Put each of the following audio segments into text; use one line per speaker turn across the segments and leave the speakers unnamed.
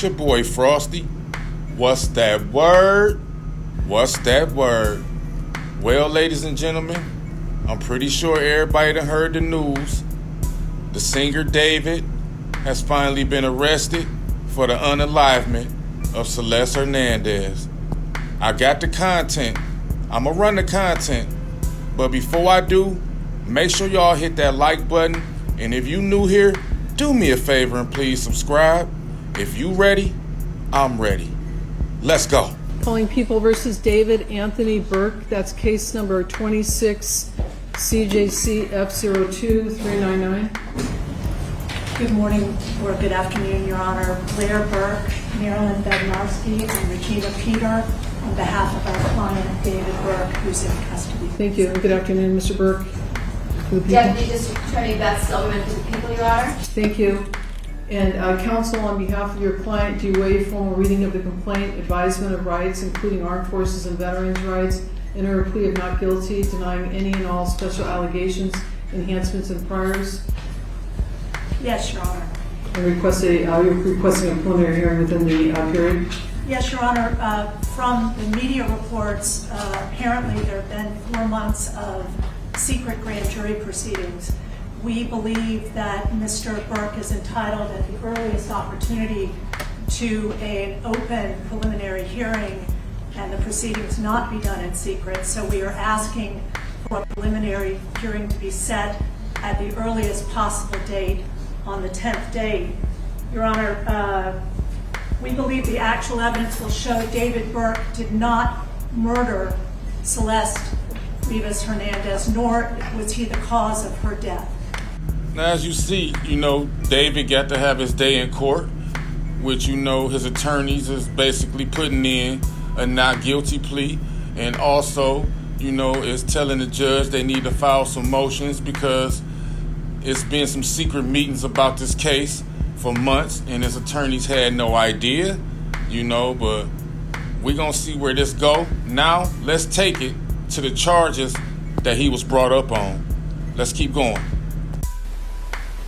It's your boy Frosty. What's that word? What's that word? Well, ladies and gentlemen, I'm pretty sure everybody done heard the news. The singer David has finally been arrested for the unalivement of Celeste Hernandez. I got the content. I'ma run the content. But before I do, make sure y'all hit that like button. And if you new here, do me a favor and please subscribe. If you ready, I'm ready. Let's go.
Calling People versus David Anthony Burke. That's case number 26 CJC F02399.
Good morning or good afternoon, Your Honor. Blair Burke, Marilyn Bednarski, and Regina Peter on behalf of our client, David Burke, who's in custody.
Thank you. Good afternoon, Mr. Burke.
Deputy District Attorney Beth Silverman to the people, Your Honor.
Thank you. And counsel, on behalf of your client, do you waive formal reading of the complaint, advisement of rights, including armed forces and veterans' rights, enter a plea of not guilty, denying any and all special allegations, enhancements, and priors?
Yes, Your Honor.
And you're requesting a preliminary hearing within the period?
Yes, Your Honor. From the media reports, apparently there have been 4 months of secret grand jury proceedings. We believe that Mr. Burke is entitled at the earliest opportunity to an open preliminary hearing and the proceedings not be done in secret. So we are asking for a preliminary hearing to be set at the earliest possible date on the 10th day. Your Honor, we believe the actual evidence will show David Burke did not murder Celeste Rivas Hernandez, nor was he the cause of her death.
Now, as you see, David got to have his day in court, which, his attorneys is basically putting in a not guilty plea, and also, is telling the judge they need to file some motions because it's been some secret meetings about this case for months, and his attorneys had no idea, but we're going to see where this go. Now, let's take it to the charges that he was brought up on. Let's keep going.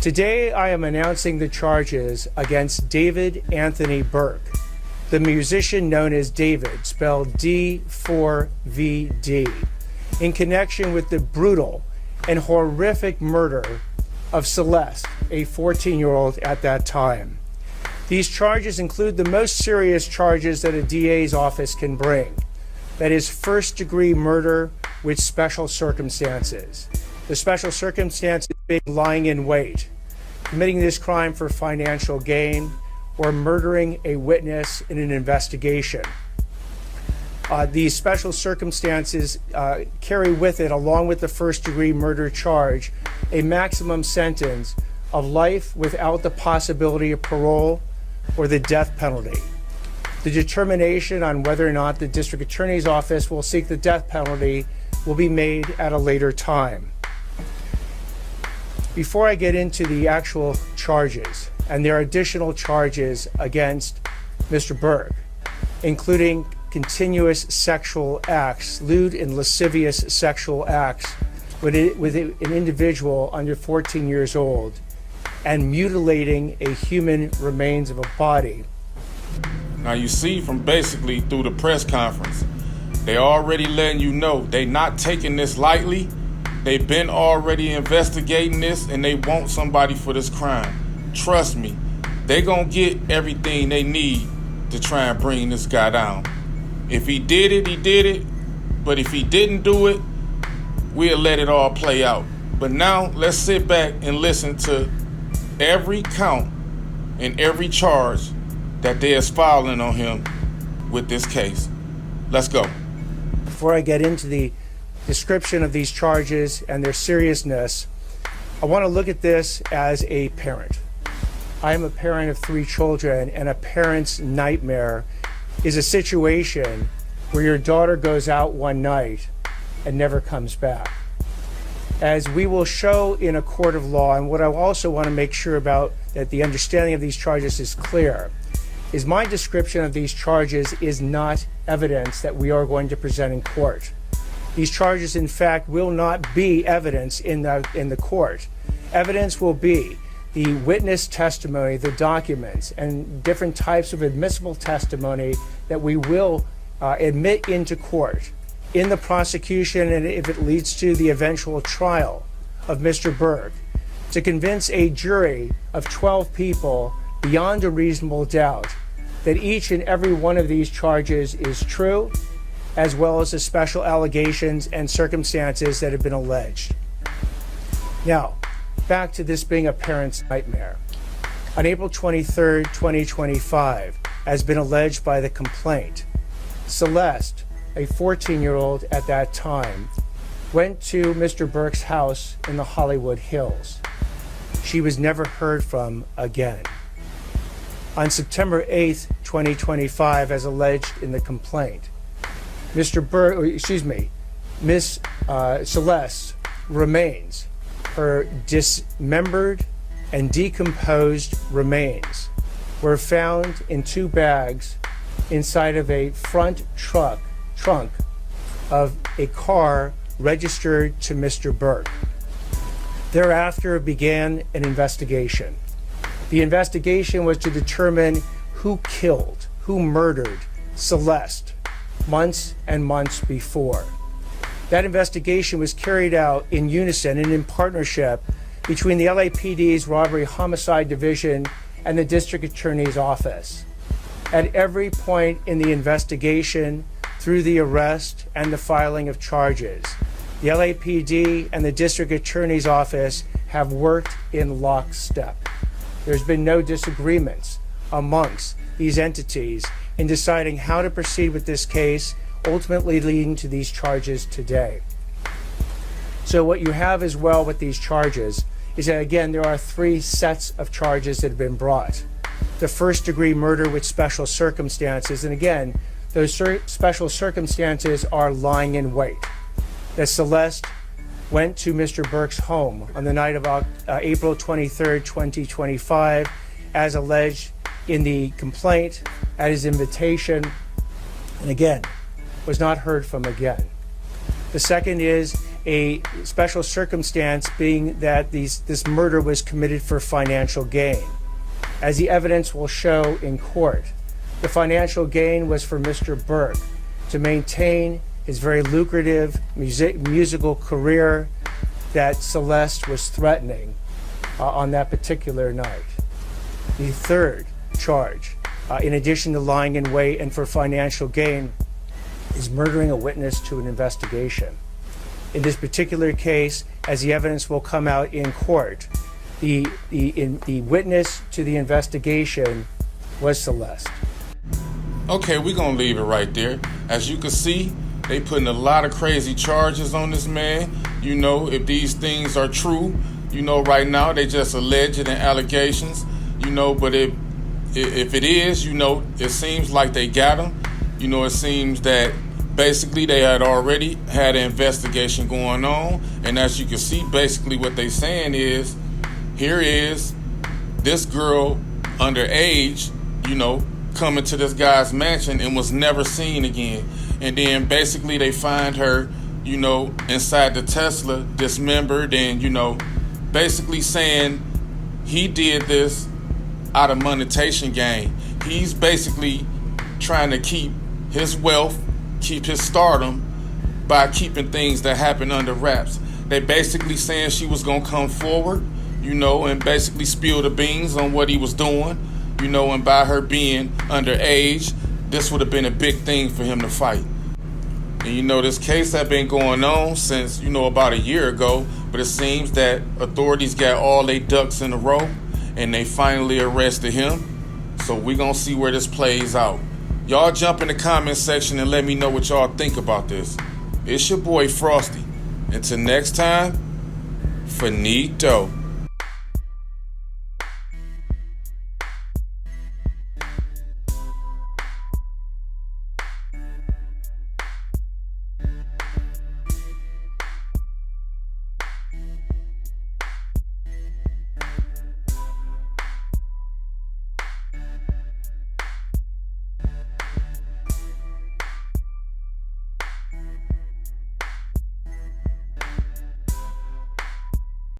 Today, I am announcing the charges against David Anthony Burke, the musician known as David, spelled D4vd, in connection with the brutal and horrific murder of Celeste, a 14-year-old at that time. These charges include the most serious charges that a DA's office can bring. That is first-degree murder with special circumstances. The special circumstances being lying in wait, committing this crime for financial gain, or murdering a witness in an investigation. These special circumstances carry with it, along with the first-degree murder charge, a maximum sentence of life without the possibility of parole or the death penalty. The determination on whether or not the district attorney's office will seek the death penalty will be made at a later time. Before I get into the actual charges, and there are additional charges against Mr. Burke, including continuous sexual acts, lewd and lascivious sexual acts with an individual under 14 years old, and mutilating a human remains of a body.
Now you see from basically through the press conference, they already letting you know they not taking this lightly. They've been already investigating this, and they want somebody for this crime. Trust me, they gonna get everything they need to try and bring this guy down. If he did it, he did it. But if he didn't do it, we'll let it all play out. But now let's sit back and listen to every count and every charge that there is filing on him with this case. Let's go.
Before I get into the description of these charges and their seriousness, I want to look at this as a parent. I am a parent of 3 children, and a parent's nightmare is a situation where your daughter goes out one night and never comes back. As we will show in a court of law, and what I also want to make sure about that the understanding of these charges is clear, is my description of these charges is not evidence that we are going to present in court. These charges, in fact, will not be evidence in the court. Evidence will be the witness testimony, the documents, and different types of admissible testimony that we will admit into court in the prosecution, and if it leads to the eventual trial of Mr. Burke, to convince a jury of 12 people beyond a reasonable doubt that each and every one of these charges is true, as well as the special allegations and circumstances that have been alleged. Now, back to this being a parent's nightmare. On April 23, 2025, as been alleged by the complaint, Celeste, a 14-year-old at that time, went to Mr. Burke's house in the Hollywood Hills. She was never heard from again. On September 8, 2025, as alleged in the complaint, Miss Celeste's remains, her dismembered and decomposed remains, were found in 2 bags inside of a front trunk of a car registered to Mr. Burke. Thereafter began an investigation. The investigation was to determine who killed, who murdered Celeste months and months before. That investigation was carried out in unison and in partnership between the LAPD's Robbery Homicide Division and the District Attorney's Office. At every point in the investigation, through the arrest and the filing of charges, the LAPD and the District Attorney's Office have worked in lockstep. There's been no disagreements amongst these entities in deciding how to proceed with this case, ultimately leading to these charges today. So what you have as well with these charges is that, again, there are 3 sets of charges that have been brought. The first-degree murder with special circumstances, and again, those special circumstances are lying in wait. That Celeste went to Mr. Burke's home on the night of April 23, 2025, as alleged in the complaint, at his invitation, and again, was not heard from again. The second is a special circumstance, being that this murder was committed for financial gain. As the evidence will show in court, the financial gain was for Mr. Burke to maintain his very lucrative musical career that Celeste was threatening on that particular night. The third charge, in addition to lying in wait and for financial gain, is murdering a witness to an investigation. In this particular case, as the evidence will come out in court, the witness to the investigation was Celeste.
Okay, we're going to leave it right there. As you can see, they putting a lot of crazy charges on this man. You know, if these things are true, you know, right now they just alleged and allegations, you know, but if it is, you know, it seems like they got him. You know, it seems that basically they had already had an investigation going on. And as you can see, basically what they saying is, here is this girl underage, you know, coming to this guy's mansion and was never seen again. And then basically they find her, you know, inside the Tesla, dismembered, and, you know, basically saying he did this out of monetization gain. He's basically trying to keep his wealth, keep his stardom by keeping things that happen under wraps. They basically saying she was going to come forward, you know, and basically spill the beans on what he was doing, you know, and by her being underage, this would have been a big thing for him to fight. And you know, this case had been going on since, you know, about a year ago, but it seems that authorities got all their ducks in a row and they finally arrested him. So we're going to see where this plays out. Y'all jump in the comment section and let me know what y'all think about this. It's your boy Frosty. Until next time, finito.